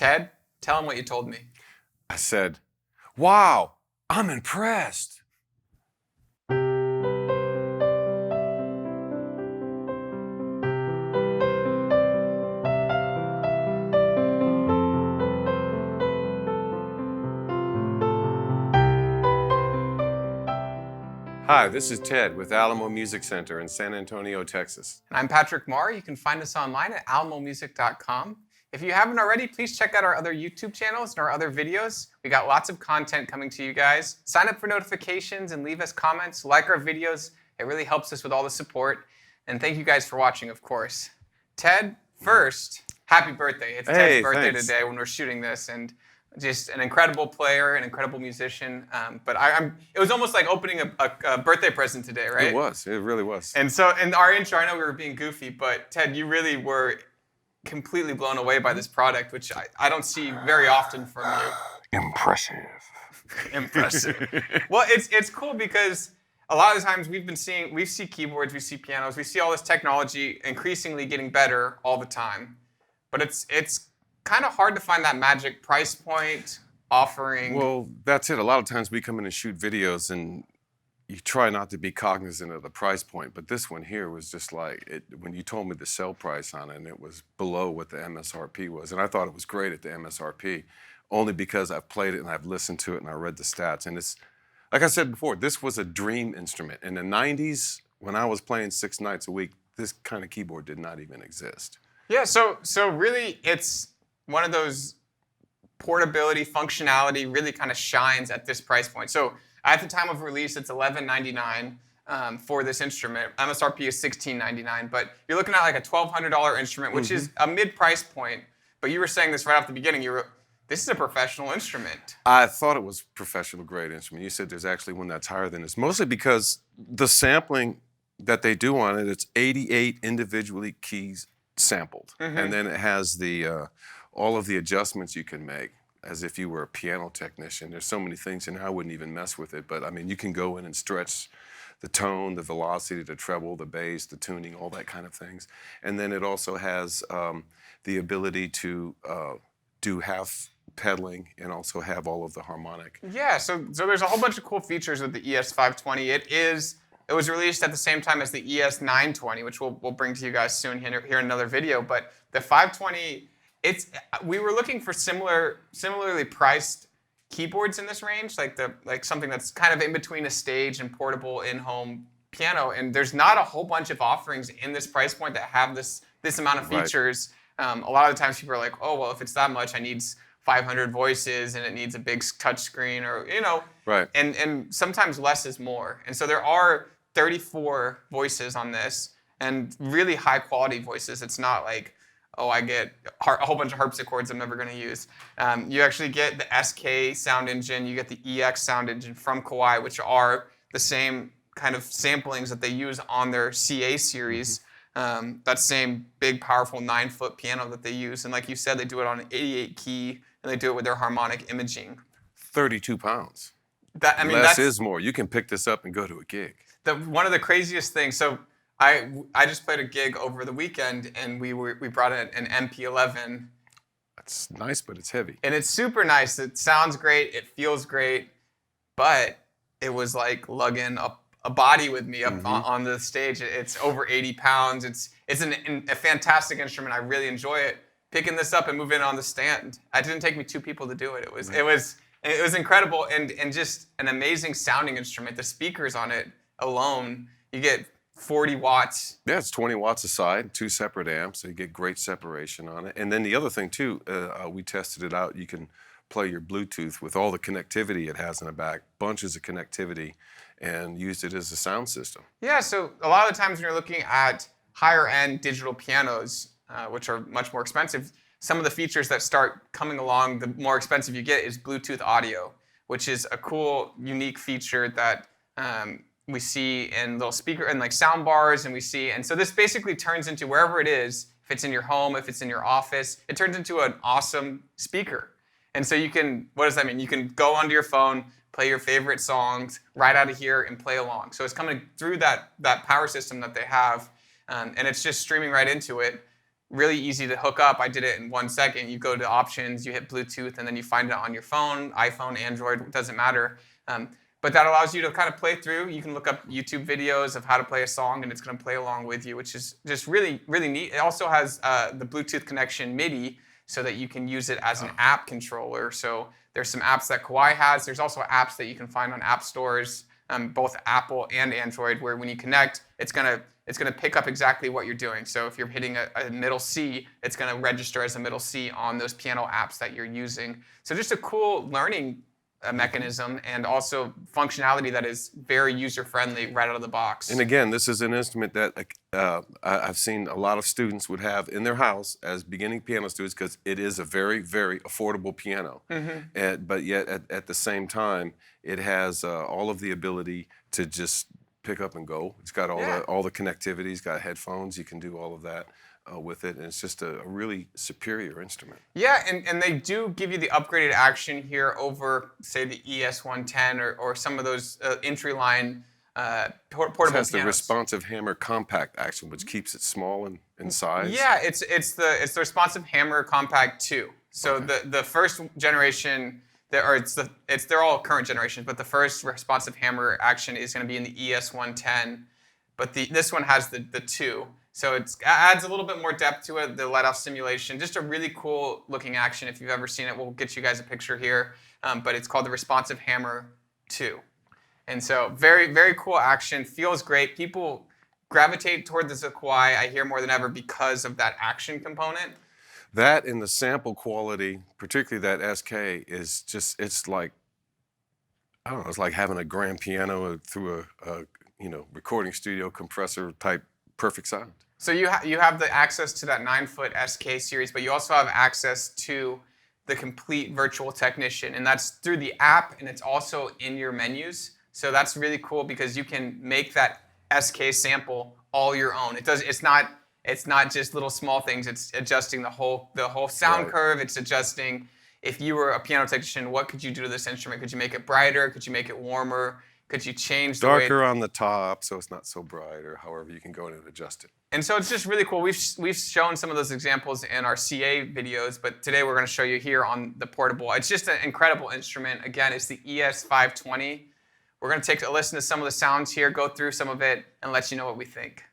Ted, tell him what you told me. I said, wow, I'm impressed. Hi, this is Ted with Alamo Music Center in San Antonio, Texas. And I'm Patrick Marr. You can find us online at alamomusic.com. If you haven't already, please check out our other YouTube channels and our other videos. We got lots of content coming to you guys. Sign up for notifications and leave us comments. Like our videos. It really helps us with all the support. And thank you guys for watching, of course. Ted, first, happy birthday. It's Ted's birthday today when we're shooting this. And just an incredible player, an incredible musician. But it was almost like opening a birthday present today, right? It was. It really was. And so in our intro, I know we were being goofy, but Ted, you really were completely blown away by this product, which I don't see very often from you. Impressive. Impressive. Well, it's cool because a lot of the times we see keyboards, we see pianos, we see all this technology increasingly getting better all the time. But it's kind of hard to find that magic price point offering. Well, that's it. A lot of times we come in and shoot videos and you try not to be cognizant of the price point, but this one here was just like, when you told me the sell price on it, and it was below what the MSRP was, and I thought it was great at the MSRP, only because I've played it and I've listened to it and I read the stats, and it's, like I said before, this was a dream instrument. In the 90s, when I was playing 6 nights a week, this kind of keyboard did not even exist. Yeah, so really it's one of those portability, functionality really kind of shines at this price point. So at the time of release, it's $11.99 for this instrument. MSRP is $16.99, but you're looking at like a $1,200 instrument, which is a mid-price point. But you were saying this right off the beginning. This is a professional instrument. I thought it was a professional grade instrument. You said there's actually one that's higher than this, mostly because the sampling that they do on it, it's 88 individually keys sampled. And then it has the all of the adjustments you can make as if you were a piano technician. There's so many things, and I wouldn't even mess with it, but I mean, you can go in and stretch the tone, the velocity, the treble, the bass, the tuning, all that kind of things. And then it also has the ability to do half pedaling and also have all of the harmonic. Yeah, so there's a whole bunch of cool features with the ES520. It was released at the same time as the ES920, which we'll bring to you guys soon here in another video. But the 520, we were looking for similarly priced keyboards in this range, like something that's kind of in between a stage and portable in-home piano. And there's not a whole bunch of offerings in this price point that have this amount of features. A lot of the times people are like, oh, well, if it's that much, I need 500 voices and it needs a big touch screen, or Right. And sometimes less is more. And so there are 34 voices on this, and really high quality voices. It's not like, oh, I get a whole bunch of harpsichords I'm never going to use. You actually get the SK sound engine, you get the EX sound engine from Kawai, which are the same kind of samplings that they use on their CA series. That same big, powerful 9-foot piano that they use. And like you said, they do it on an 88 key, and they do it with their harmonic imaging. 32 pounds. Less is more. You can pick this up and go to a gig. One of the craziest things, so I just played a gig over the weekend, and we brought in an MP11. That's nice, but it's heavy. And it's super nice. It sounds great. It feels great. But it was like lugging a body with me up on the stage. It's over 80 pounds. It's a fantastic instrument. I really enjoy it. Picking this up and moving it on the stand. It didn't take me 2 people to do it. It was incredible, and just an amazing sounding instrument. The speakers on it alone, you get 40 watts. Yeah, it's 20 watts a side, 2 separate amps, so you get great separation on it. And then the other thing too, we tested it out, you can play your Bluetooth with all the connectivity it has in the back, bunches of connectivity, and used it as a sound system. Yeah, so a lot of the times when you're looking at higher end digital pianos, which are much more expensive, some of the features that start coming along, the more expensive you get, is Bluetooth audio, which is a cool, unique feature that we see in little speaker and like sound bars, and so this basically turns into, wherever it is, if it's in your home, if it's in your office, it turns into an awesome speaker. And so you can, what does that mean? You can go onto your phone, play your favorite songs right out of here and play along. So it's coming through that power system that they have, and it's just streaming right into it. really easy to hook up. I did it in 1 second. You go to options, you hit Bluetooth, and then you find it on your phone, iPhone, Android, it doesn't matter. But that allows you to kind of play through. You can look up YouTube videos of how to play a song, and it's going to play along with you, which is just really, really neat. It also has the Bluetooth connection MIDI, so that you can use it as an app controller. So there's some apps that Kawai has. There's also apps that you can find on app stores, both Apple and Android, where when you connect, it's gonna pick up exactly what you're doing. So if you're hitting a middle C, it's gonna register as a middle C on those piano apps that you're using. So just a cool learning mechanism, and also functionality that is very user-friendly right out of the box. And again, this is an instrument that I've seen a lot of students would have in their house as beginning piano students, because it is a very, very affordable piano. But yet, at the same time, it has all of the ability to just pick up and go. It's got all the connectivity. It's got headphones. You can do all of that with it, and it's just a really superior instrument. Yeah, and they do give you the upgraded action here over, say, the ES110 or some of those entry line portable It has pianos. the responsive hammer compact action, which keeps it small in size. Yeah, it's the responsive hammer compact 2. So the first generation, they're all current generations, but the first responsive hammer action is going to be in the ES110, but this one has the 2. So it adds a little bit more depth to it, the let-off simulation. Just a really cool looking action. If you've ever seen it, we'll get you guys a picture here. But it's called the Responsive Hammer 2. And so very, very cool action. Feels great. People gravitate toward the Kawai, I hear, more than ever because of that action component. That and the sample quality, particularly that SK, is just, it's like, I don't know, it's like having a grand piano through a recording studio compressor type perfect sound. So you have the access to that 9-foot SK series, but you also have access to the complete virtual technician, and that's through the app, and it's also in your menus. So that's really cool because you can make that SK sample all your own. It's not just little small things. It's adjusting the whole sound curve. It's adjusting, if you were a piano technician, what could you do to this instrument? Could you make it brighter? Could you make it warmer? Could you change the darker on the top so it's not so bright, or however you can go in and adjust it? And so it's just really cool. We've shown some of those examples in our CA videos, but today we're going to show you here on the portable. It's just an incredible instrument. Again, it's the ES520. We're going to take a listen to some of the sounds here, go through some of it, and let you know what we think.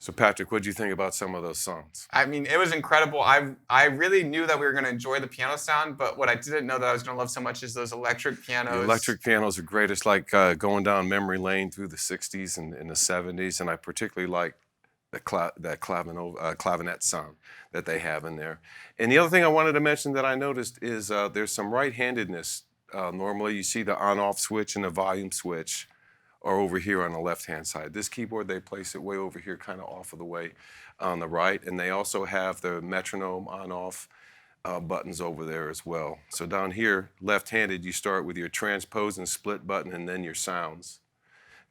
So Patrick, what did you think about some of those songs? I mean, it was incredible. I really knew that we were going to enjoy the piano sound, but what I didn't know that I was going to love so much is those electric pianos. The electric pianos are great. It's like going down memory lane through the 60s and the 70s, and I particularly like that clavinet sound that they have in there. And the other thing I wanted to mention that I noticed is there's some right-handedness. Normally you see the on-off switch and the volume switch are over here on the left-hand side. This keyboard, they place it way over here, kind of off of the way on the right. And they also have the metronome on-off buttons over there as well. So down here, left-handed, you start with your transpose and split button and then your sounds.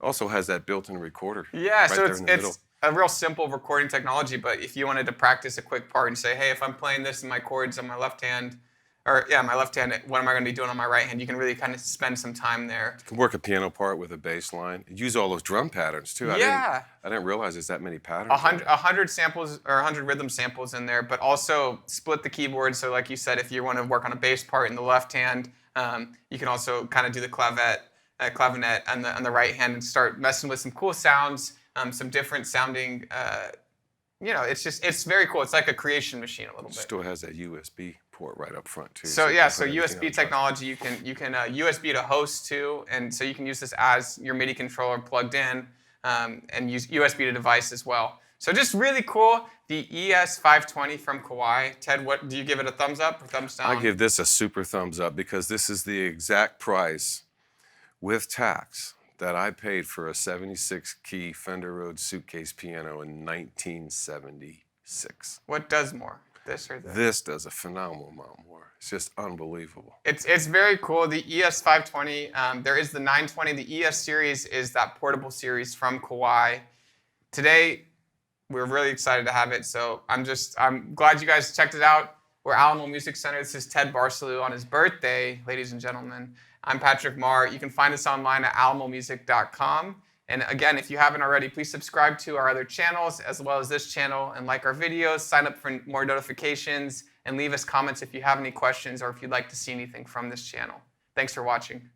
Also has that built-in recorder. Yeah, right so there in the middle. it's a real simple recording technology, but if you wanted to practice a quick part and say, hey, if I'm playing this in my chords on my left hand, my left hand, what am I going to be doing on my right hand? You can really kind of spend some time there. You can work a piano part with a bass line. Use all those drum patterns too. Yeah. I didn't realize there's that many patterns. 100 samples or 100 rhythm samples in there, but also split the keyboard. So like you said, if you want to work on a bass part in the left hand, you can also kind of do the clavinet on the right hand and start messing with some cool sounds, some different sounding. It's very cool. It's like a creation machine a little bit. Still has that USB port right up front too. So USB technology, you can USB to host too, and so you can use this as your MIDI controller plugged in, and use USB to device as well. So just really cool. The ES520 from Kawai. Ted, what do you give it, a thumbs up or thumbs down? I give this a super thumbs up because this is the exact price with tax that I paid for a 76-key Fender Rhodes suitcase piano in 1976. What does more, this or this? This does a phenomenal amount more. It's just unbelievable. It's very cool. The ES520, there is the 920. The ES series is that portable series from Kawai. Today, we're really excited to have it, so I'm glad you guys checked it out. We're Alamo Music Center. This is Ted Barsalou on his birthday, ladies and gentlemen. I'm Patrick Marr. You can find us online at alamomusic.com. And again, if you haven't already, please subscribe to our other channels as well as this channel and like our videos, sign up for more notifications, and leave us comments if you have any questions or if you'd like to see anything from this channel. Thanks for watching.